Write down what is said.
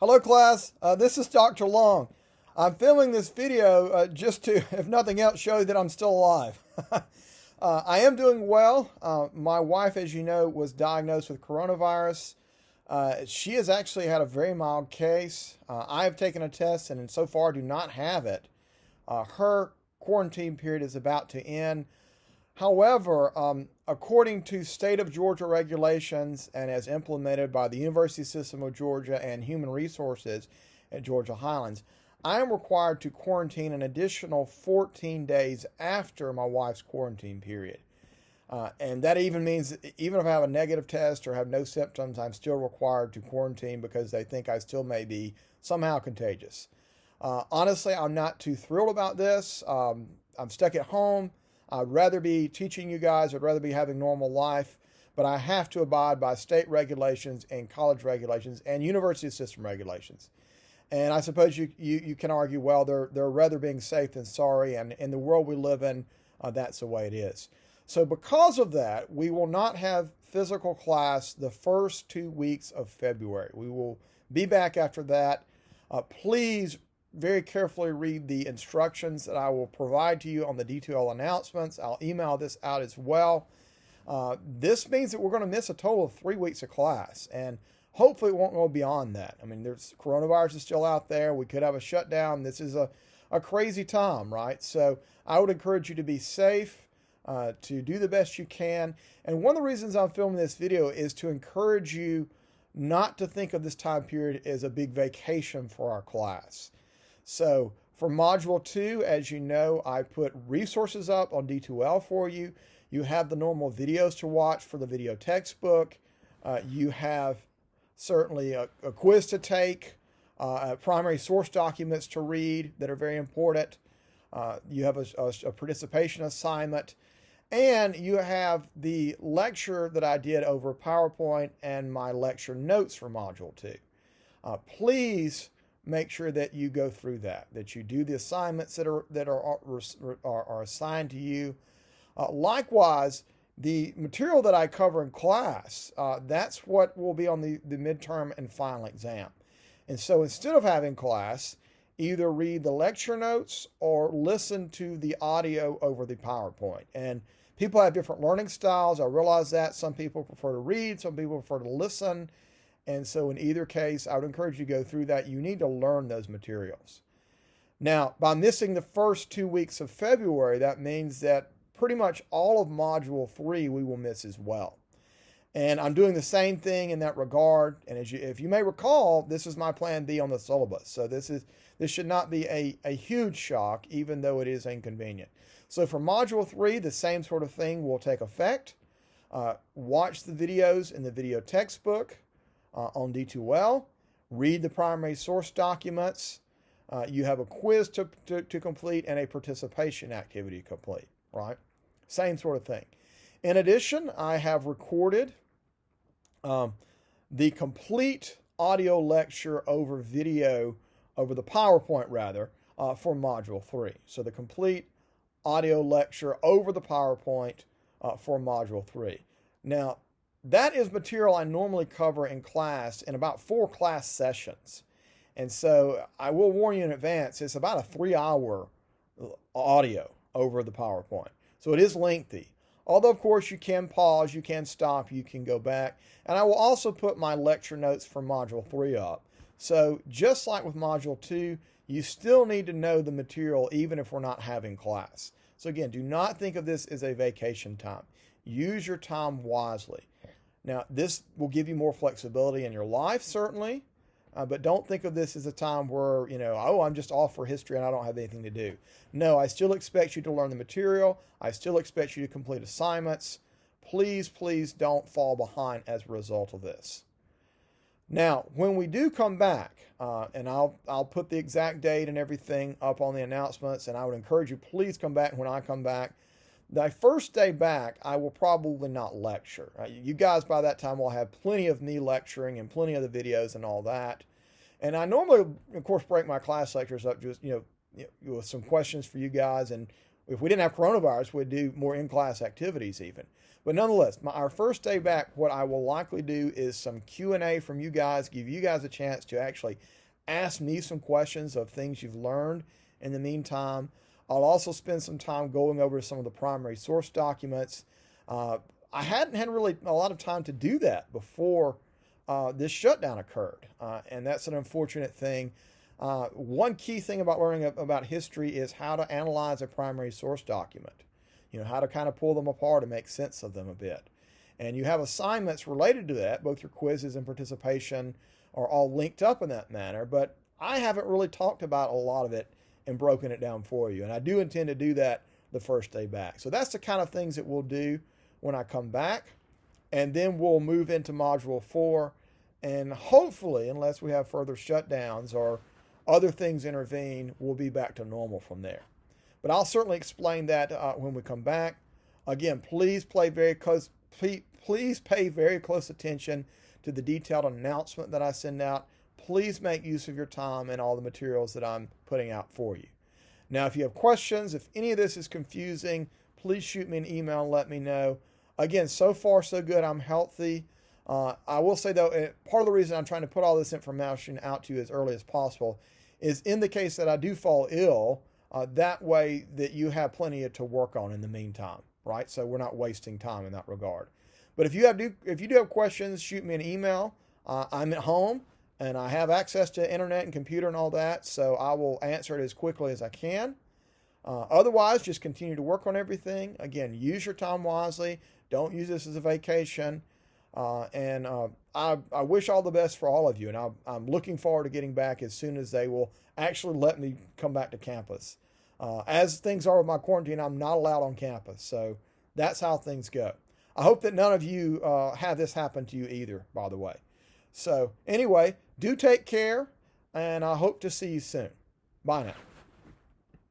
Hello class, this is Dr. Long. I'm filming this video just to, if nothing else, show you that I'm still alive. I am doing well. My wife, as you know, was diagnosed with coronavirus. She has actually had a very mild case. I have taken a test and so far do not have it. Her quarantine period is about to end. However, according to state of Georgia regulations and as implemented by the University System of Georgia and Human Resources at Georgia Highlands, I am required to quarantine an additional 14 days after my wife's quarantine period. And that even means even if I have a negative test or have no symptoms, I'm still required to quarantine because they think I still may be somehow contagious. Honestly, I'm not too thrilled about this. I'm stuck at home. I'd rather be teaching you guys. I'd rather be having normal life, but I have to abide by state regulations and college regulations and university system regulations. And I suppose you can argue, well, they're rather being safe than sorry. And in the world we live in, that's the way it is. So because of that, we will not have physical class the first 2 weeks of February. We will be back after that. Please very carefully read the instructions that I will provide to you on the D2L announcements. I'll email this out as well. This means that we're going to miss a total of 3 weeks of class, and hopefully it won't go beyond that. I mean, there's coronavirus is still out there. We could have a shutdown. This is a crazy time, right? So I would encourage you to be safe, to do the best you can. And one of the reasons I'm filming this video is to encourage you not to think of this time period as a big vacation for our class. So for Module 2, as you know, I put resources up on D2L for you. You have the normal videos to watch for the video textbook. You have certainly a quiz to take, primary source documents to read that are very important. You have a participation assignment. And you have the lecture that I did over PowerPoint and my lecture notes for Module 2. Please make sure that you go through that you do the assignments that are assigned to you. Likewise, the material that I cover in class, that's what will be on the midterm and final exam. And so instead of having class, either read the lecture notes or listen to the audio over the PowerPoint. And people have different learning styles. I realize that. Some people prefer to read, some people prefer to listen. And so in either case, I would encourage you to go through that. You need to learn those materials. Now, by missing the first 2 weeks of February, that means that pretty much all of Module 3 we will miss as well. And I'm doing the same thing in that regard. And if you may recall, this is my plan B on the syllabus. So this should not be a huge shock, even though it is inconvenient. So for Module 3, the same sort of thing will take effect. Watch the videos in the video textbook on D2L. Read the primary source documents. You have a quiz to complete and a participation activity to complete, right? Same sort of thing. In addition, I have recorded the complete audio lecture over video, over the PowerPoint rather, for Module 3. So the complete audio lecture over the PowerPoint for Module 3. Now, that is material I normally cover in class in about 4 class sessions. And so I will warn you in advance, it's about a 3-hour audio over the PowerPoint. So it is lengthy. Although, of course, you can pause, you can stop, you can go back. And I will also put my lecture notes for Module 3 up. So just like with Module 2, you still need to know the material even if we're not having class. So again, do not think of this as a vacation time. Use your time wisely. Now, this will give you more flexibility in your life, certainly. But don't think of this as a time where, oh, I'm just off for history and I don't have anything to do. No, I still expect you to learn the material. I still expect you to complete assignments. Please, please don't fall behind as a result of this. Now, when we do come back, and I'll put the exact date and everything up on the announcements, and I would encourage you, please come back when I come back. The first day back, I will probably not lecture. You guys by that time will have plenty of me lecturing and plenty of the videos and all that. And I normally, of course, break my class lectures up just, with some questions for you guys. And if we didn't have coronavirus, we'd do more in-class activities even. But nonetheless, our first day back, what I will likely do is some Q&A from you guys, give you guys a chance to actually ask me some questions of things you've learned in the meantime. I'll also spend some time going over some of the primary source documents. I hadn't had really a lot of time to do that before this shutdown occurred, and that's an unfortunate thing. One key thing about learning about history is how to analyze a primary source document. You know, how to kind of pull them apart and make sense of them a bit. And you have assignments related to that, both your quizzes and participation are all linked up in that manner, but I haven't really talked about a lot of it and broken it down for you. And I do intend to do that the first day back. So that's the kind of things that we'll do when I come back. And then we'll move into Module 4. And hopefully, unless we have further shutdowns or other things intervene, we'll be back to normal from there. But I'll certainly explain that when we come back. Again, please pay very close attention to the detailed announcement that I send out. Please make use of your time and all the materials that I'm putting out for you. Now, if you have questions, if any of this is confusing, please shoot me an email and let me know. Again, so far so good. I'm healthy. I will say, though, part of the reason I'm trying to put all this information out to you as early as possible is in the case that I do fall ill, that way that you have plenty to work on in the meantime, right? So we're not wasting time in that regard. But if you do have questions, shoot me an email. I'm at home and I have access to internet and computer and all that, so I will answer it as quickly as I can. Otherwise, just continue to work on everything. Again, use your time wisely. Don't use this as a vacation. I wish all the best for all of you, and I'm looking forward to getting back as soon as they will actually let me come back to campus. As things are with my quarantine, I'm not allowed on campus, so that's how things go. I hope that none of you have this happen to you either, by the way. So anyway, do take care, and I hope to see you soon. Bye now.